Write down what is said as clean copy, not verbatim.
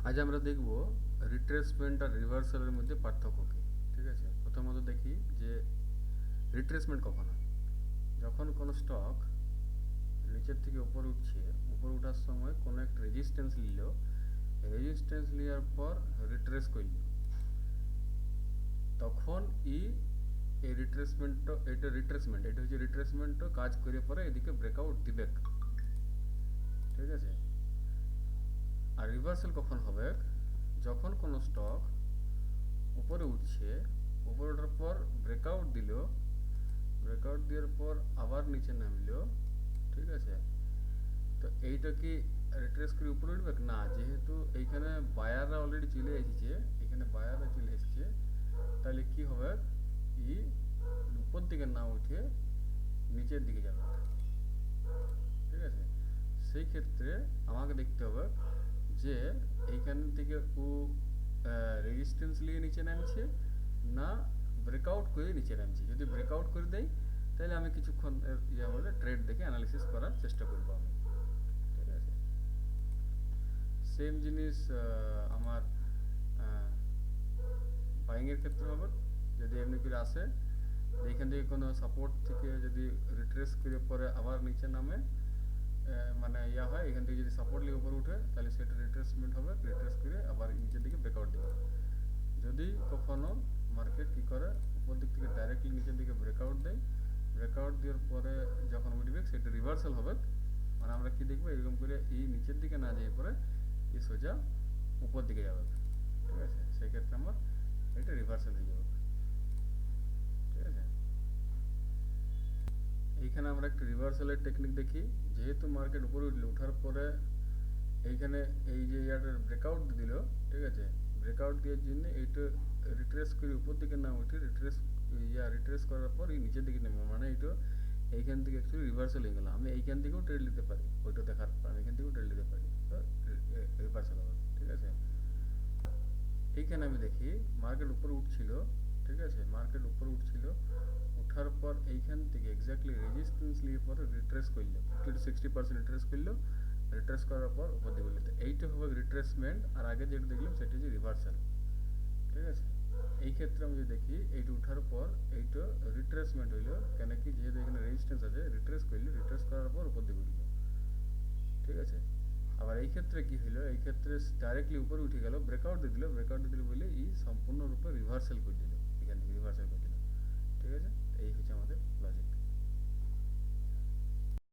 আজ আমরা দেখব রিট্রেসমেন্ট আর রিভার্সালের মধ্যে পার্থক্য কী। ঠিক আছে, প্রথমত দেখি যে রিট্রেসমেন্ট কখন হয়। যখন কোনো স্টক নিচের থেকে উপরে উঠছে, উপরে ওঠার সময় কোনো একটা রেজিস্ট্যান্স নিল, রেজিস্ট্যান্স নেওয়ার পর রিট্রেস করল, তখন এই এটা হচ্ছে রিট্রেসমেন্টও কাজ করে পরে এদিকে ব্রেকআউট দিবে। ঠিক আছে, আর রিভার্সাল কখন হবে? যখন কোনো স্টক উপরে উঠছে, উপরে ওঠার পর ব্রেকআউট দিল, ব্রেকআউট দেওয়ার পর আবার নিচে নামলো। ঠিক আছে, তো এইটা কি রিট্রেস করে উপরে উঠবে না, যেহেতু এইখানে বায়াররা অলরেডি চলে এসেছে, এখানে বায়াররা চলে এসেছে, তাহলে কি হবে, ই উপর দিকে না উঠে নিচের দিকে যাবে। ঠিক আছে, সেই ক্ষেত্রে আমাকে দেখতে হবে যে এইখান থেকে ও রেজিস্ট্যান্স নিয়ে নিচে নামছে না ব্রেকআউট করে নিচে নামছে। যদি ব্রেকআউট করে দেয় তাহলে আমি কিছুক্ষণ বলে ট্রেড দেখে অ্যানালিসিস করার চেষ্টা করবো আমি। ঠিক আছে, সেম জিনিস আমার বাইংয়ের ক্ষেত্রে হবে। যদি এমনি করে আসে, এইখান থেকে কোনো সাপোর্ট থেকে যদি রিট্রেস করে পরে আবার নিচে নামে, মানে হয়, এখান থেকে যদি সাপোর্ট নিয়ে উপরে উঠে তাহলে সেটা রিট্রেসমেন্ট হবে, রিট্রেস করে আবার নিচের দিকে ব্রেকআউট দেবে। যদি কখনো মার্কেট কি করে, উপর দিক থেকে ডাইরেক্টলি নিচের দিকে ব্রেকআউট দেয়, ব্রেকআউট দেওয়ার পরে যখন উঠবে সেটা রিভার্সাল হবে, মানে আমরা কি দেখবো, এরকম করে নিচের দিকে না যেয়ে পরে সোজা উপর দিকে যাবে। ঠিক আছে, সেই ক্ষেত্রে আমার এটা রিভার্সাল হয়ে যাবে। ঠিক আছে, এইখানে আমরা একটা রিভার্সালের টেকনিক দেখি। যেহেতু মার্কেট উপরে উঠলো, ওঠার পরে এইখানে এই যে ইয়াটার ব্রেকআউট দিল। ঠিক আছে, ব্রেকআউট দেওয়ার জন্য এইটা রিট্রেস করে উপর দিকে না উঠে রিট্রেস করার পর এই নিচের দিকে নেমে, মানে এইটা এইখান থেকে অ্যাকচুয়ালি রিভার্সাল হয়ে গেল। আমি এইখান থেকেও ট্রেড নিতে পারি, ওইটা দেখার পর আমি এখান থেকেও ট্রেড নিতে পারি, তো রিভার্সাল হবে। ঠিক আছে, এইখানে আমি দেখি মার্কেট উপরে উঠছিল। ঠিক আছে, মার্কেট উপরে উঠছিল, ওঠার পর এইখান থেকে এক্স্যাক্টলি রেজিস্ট্যান্স নিয়ে পরে রিট্রেস করলো, 50 to 60% রিট্রেস করলো, রিট্রেস করার পর উপর দিকে বললো, তো এইটা হবে রিট্রেসমেন্ট। আর আগে যেটা দেখলাম সেটা হচ্ছে রিভার্সাল। ঠিক আছে, এই ক্ষেত্রে আমি যদি দেখি এইটা উঠার পর এইটা রিট্রেসমেন্ট হইলো, কেন কি, যেহেতু এখানে রেজিস্ট্যান্স আছে, রিট্রেস করলো, রিট্রেস করার পর উপর দিকে উঠলো। ঠিক আছে, আবার এই ক্ষেত্রে কি হলো, এই ক্ষেত্রে ডাইরেক্টলি উপরে উঠে গেল, ব্রেকআউট দিয়ে দিল, ব্রেকআউট দিয়ে দিল বলে সম্পূর্ণরূপে রিভার্সাল করে দিল, এখান থেকে রিভার্সাল করে দিল। ঠিক আছে, এই হচ্ছে আমাদের লজিক।